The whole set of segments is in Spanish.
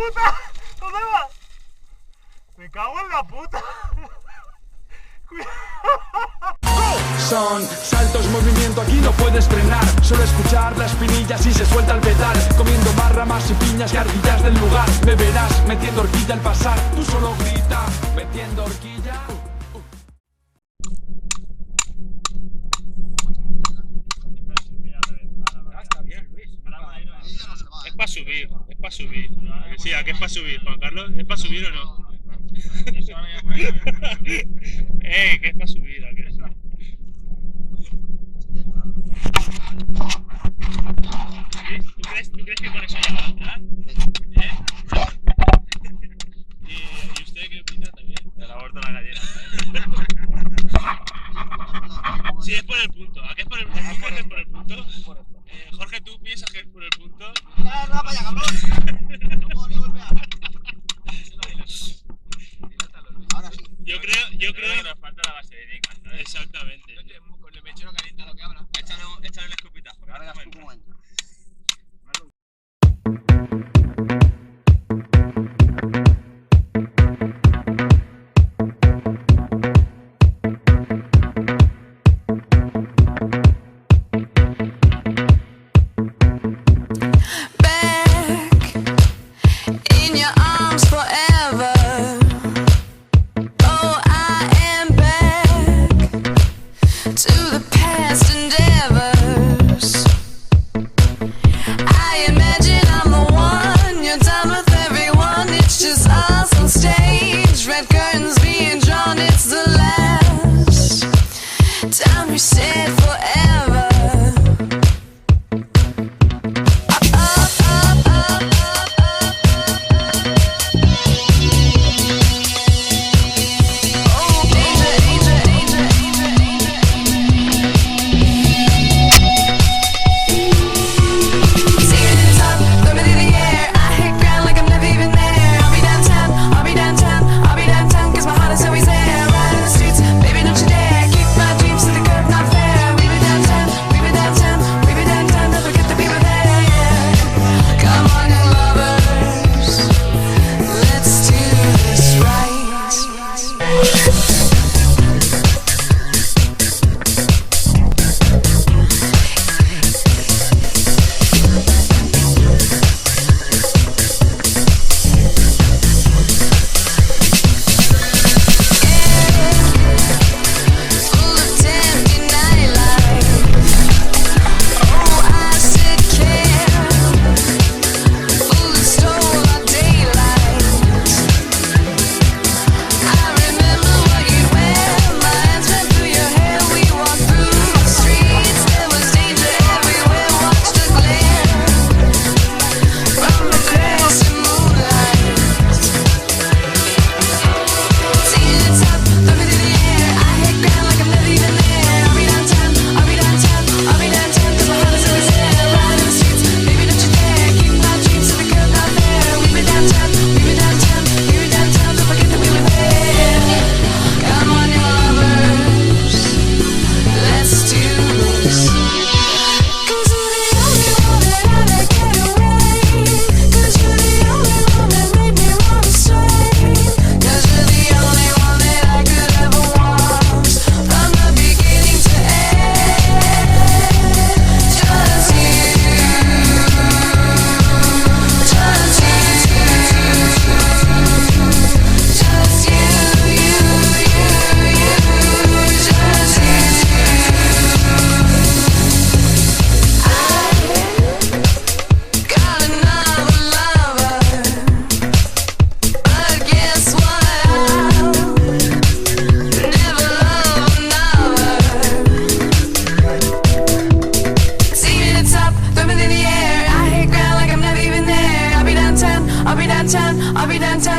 puta! ¿Dónde vas? Me cago en la puta. Son saltos, movimiento, aquí no puedes frenar. Solo escuchar las pinillas y se suelta el pedal. Comiendo más ramas y piñas y ardillas del lugar. Me verás metiendo horquilla al pasar. Tú solo grita, metiendo horquilla. Está bien, Luis. Es para subir, es para subir. Sí, ¿a qué es para subir, Juan Carlos? ¿Es para subir o no? ¿Qué es para subir? ¿A qué es? ¿Tú crees que con eso ya va a andar? ¿Y usted qué opina también? Del aborto a la gallina. Sí, es por el punto. ¿A qué es por el punto? ¿Es por el punto? Jorge, ¿tú piensas que es por el punto? ¡No, para allá, cabrón! No puedo ni golpear. Ahora sí. Yo creo que nos falta la vaselina, ¿sabes? Exactamente. Con el mechero calienta lo que abra. Échale el escupitajo. Ahora ya tú cómo entra.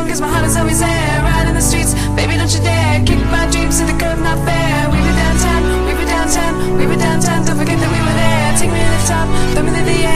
Cause my heart is always there, right in the streets. Baby, don't you dare kick my dreams to the curb, not fair. We were downtown, we were downtown, we were downtown. Don't forget that we were there. Take me to the top, throw me to the